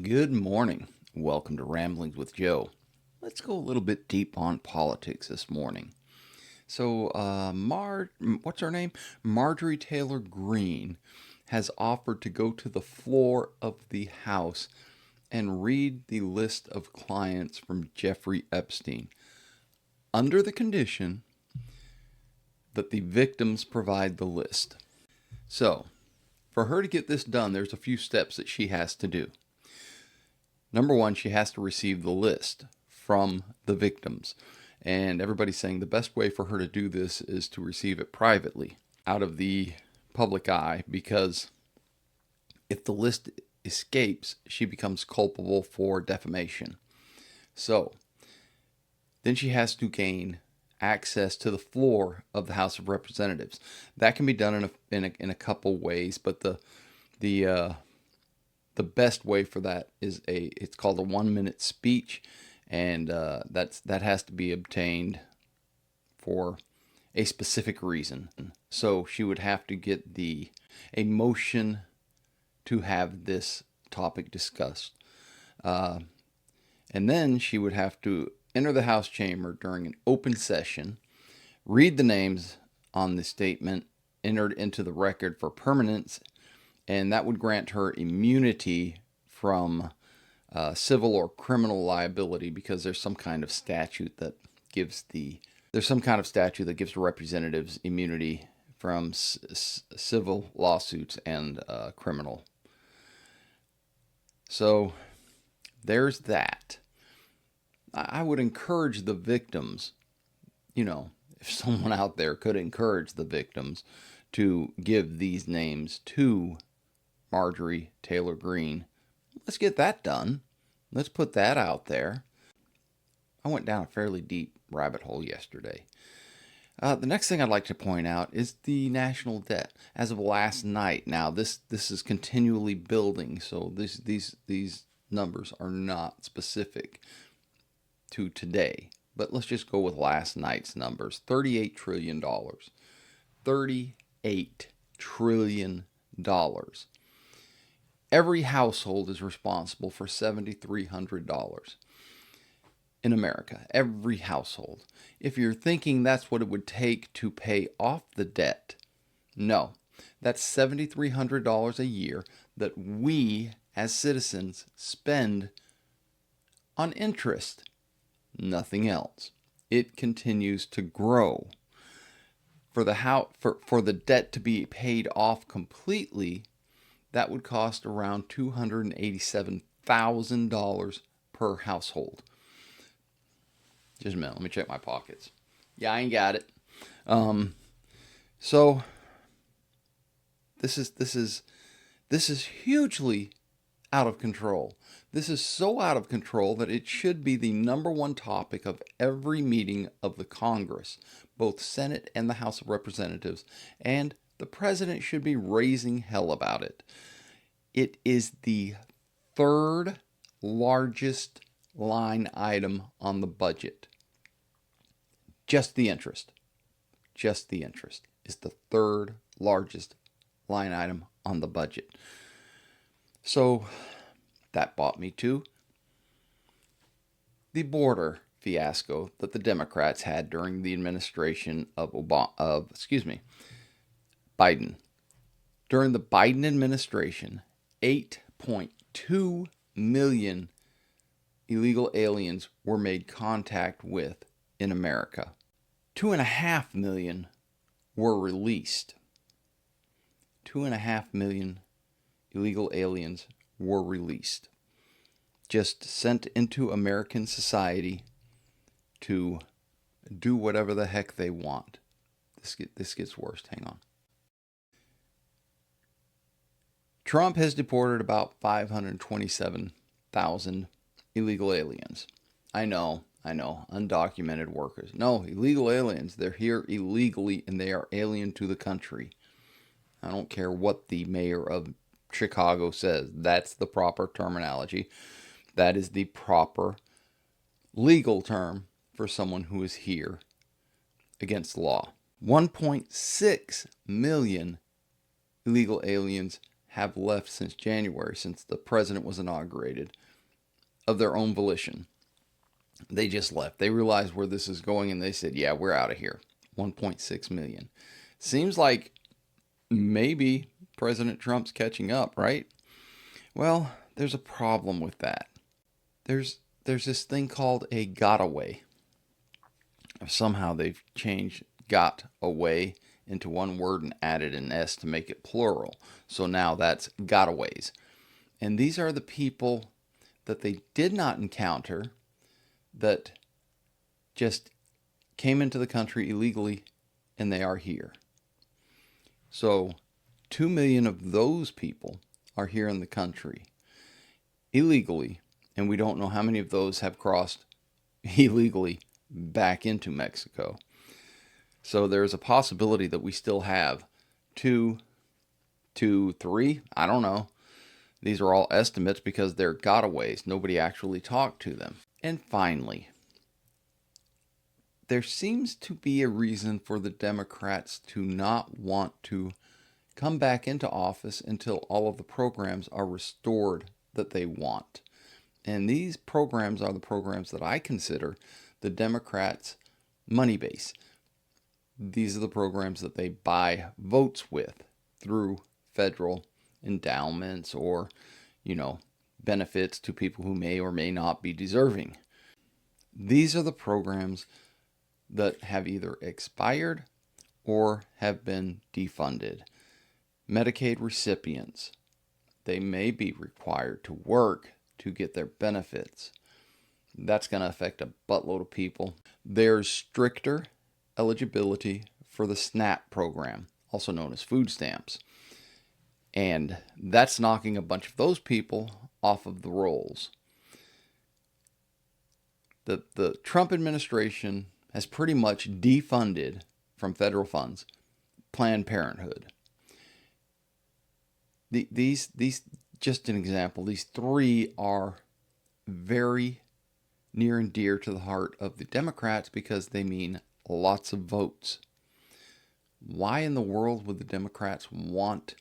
Good morning. Welcome to Ramblings with Joe. Let's go a little bit deep on politics this morning. So, what's her name? Marjorie Taylor Greene has offered to go to the floor of the House and read the list of clients from Jeffrey Epstein under the condition that the victims provide the list. So, for her to get this done, there's a few steps that she has to do. Number one, she has to receive the list from the victims. And everybody's saying the best way for her to do this is to receive it privately, out of the public eye, because if the list escapes, she becomes culpable for defamation. So, then she has to gain access to the floor of the House of Representatives. That can be done in a couple ways, but the best way for that is it's called a 1-minute speech, and that has to be obtained for a specific reason. So she would have to get a motion to have this topic discussed, and then she would have to enter the House chamber during an open session, read the names on the statement entered into the record for permanence, and that would grant her immunity from civil or criminal liability, because there's some kind of statute that gives representatives immunity from civil lawsuits and criminal. So there's that. I would encourage the victims, if someone out there could encourage the victims to give these names to Marjorie Taylor Greene, let's get that done. Let's put that out there. I went down a fairly deep rabbit hole yesterday. The next thing I'd like to point out is the national debt. As of last night, now this is continually building, so these numbers are not specific to today. But let's just go with last night's numbers. $38 trillion. $38 trillion. Every household is responsible for $7,300 in America. Every household. If you're thinking that's what it would take to pay off the debt, no. That's $7,300 a year that we as citizens spend on interest. Nothing else. It continues to grow. For the debt to be paid off completely, that would cost around $287,000 per household. Just a minute, let me check my pockets. Yeah, I ain't got it. So this is hugely out of control. This is so out of control that it should be the number one topic of every meeting of the Congress, both Senate and the House of Representatives, and the president should be raising hell about it. It is the third largest line item on the budget. Just the interest is the third largest line item on the budget. So that brought me to the border fiasco that the Democrats had during the administration of Biden. During the Biden administration, 8.2 million illegal aliens were made contact with in America. 2.5 million were released. 2.5 million illegal aliens were released. Just sent into American society to do whatever the heck they want. This gets worse. Hang on. Trump has deported about 527,000 illegal aliens. I know, undocumented workers. No, illegal aliens. They're here illegally and they are alien to the country. I don't care what the mayor of Chicago says. That's the proper terminology. That is the proper legal term for someone who is here against the law. 1.6 million illegal aliens have left since January, since the president was inaugurated, of their own volition. They just left. They realized where this is going and they said, yeah, we're out of here. 1.6 million. Seems like maybe President Trump's catching up, right? Well, there's a problem with that. There's this thing called a got away. Somehow they've changed got away into one word and added an S to make it plural. So now that's gotaways. And these are the people that they did not encounter that just came into the country illegally and they are here. So 2 million of those people are here in the country illegally, and we don't know how many of those have crossed illegally back into Mexico. So there's a possibility that we still have 2, 3, I don't know. These are all estimates because they're gotaways. Nobody actually talked to them. And finally, there seems to be a reason for the Democrats to not want to come back into office until all of the programs are restored that they want. And these programs are the programs that I consider the Democrats' money base. These are the programs that they buy votes with through federal endowments or, benefits to people who may or may not be deserving. These are the programs that have either expired or have been defunded. Medicaid recipients, they may be required to work to get their benefits. That's going to affect a buttload of people. There's stricter eligibility for the SNAP program, also known as food stamps. And that's knocking a bunch of those people off of the rolls. The Trump administration has pretty much defunded from federal funds Planned Parenthood. These just an example, these three are very near and dear to the heart of the Democrats because they mean lots of votes. Why in the world would the Democrats want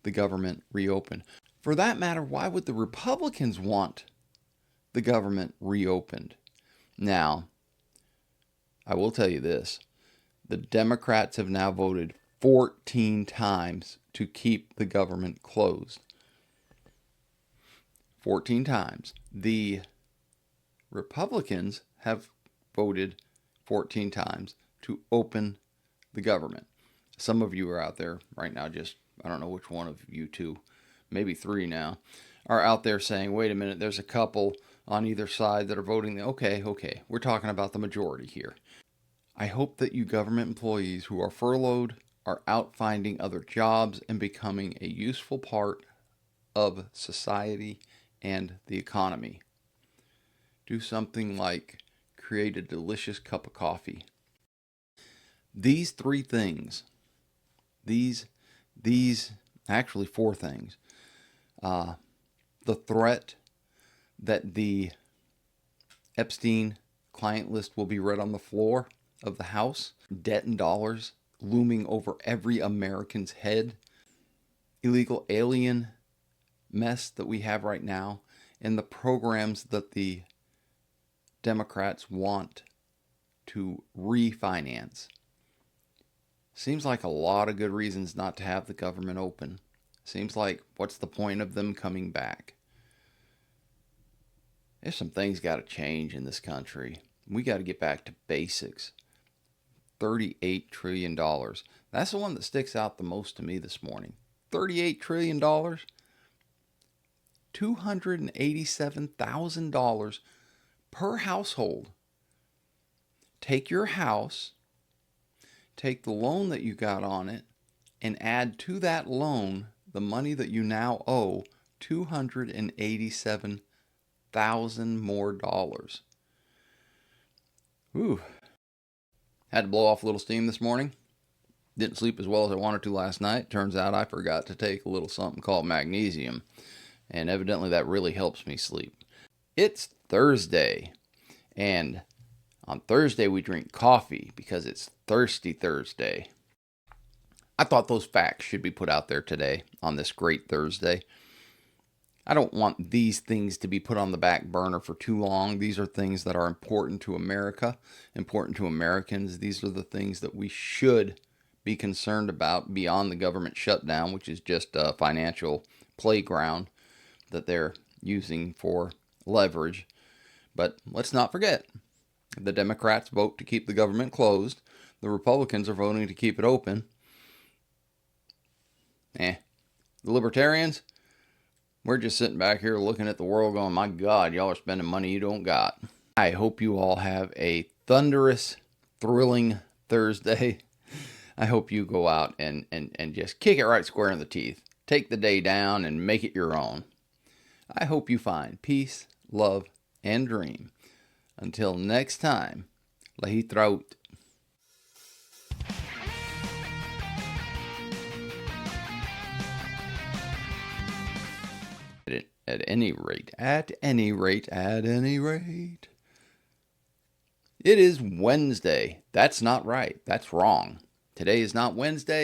the government reopened? For that matter, why would the Republicans want the government reopened? Now, I will tell you this. The Democrats have now voted 14 times to keep the government closed. 14 times. The Republicans have voted 14 times to open the government. Some of you are out there right now, I don't know which one of you two, maybe 3 now, are out there saying, wait a minute, there's a couple on either side that are voting. Okay, we're talking about the majority here. I hope that you government employees who are furloughed are out finding other jobs and becoming a useful part of society and the economy. Do something like create a delicious cup of coffee. These 3 things, actually 4 things, the threat that the Epstein client list will be read on the floor of the House, debt in dollars looming over every American's head, illegal alien mess that we have right now, and the programs that the Democrats want to refinance. Seems like a lot of good reasons not to have the government open. Seems like, what's the point of them coming back? There's some things got to change in this country. We got to get back to basics. $38 trillion. That's the one that sticks out the most to me this morning. $38 trillion. $287,000 per household. Take your house, take the loan that you got on it, and add to that loan the money that you now owe, $287,000 more dollars. Whew. Had to blow off a little steam this morning. Didn't sleep as well as I wanted to last night. Turns out I forgot to take a little something called magnesium, and evidently that really helps me sleep. It's Thursday, and on Thursday we drink coffee because it's Thirsty Thursday. I thought those facts should be put out there today on this great Thursday. I don't want these things to be put on the back burner for too long. These are things that are important to America, important to Americans. These are the things that we should be concerned about beyond the government shutdown, which is just a financial playground that they're using for leverage. But let's not forget, the Democrats vote to keep the government closed. The Republicans are voting to keep it open. The Libertarians, we're just sitting back here looking at the world going, my God, y'all are spending money you don't got. I hope you all have a thunderous, thrilling Thursday. I hope you go out and just kick it right square in the teeth. Take the day down and make it your own. I hope you find peace, love, and dream. Until next time, lahitraut. At any rate, it is Wednesday. That's not right. That's wrong. Today is not Wednesday.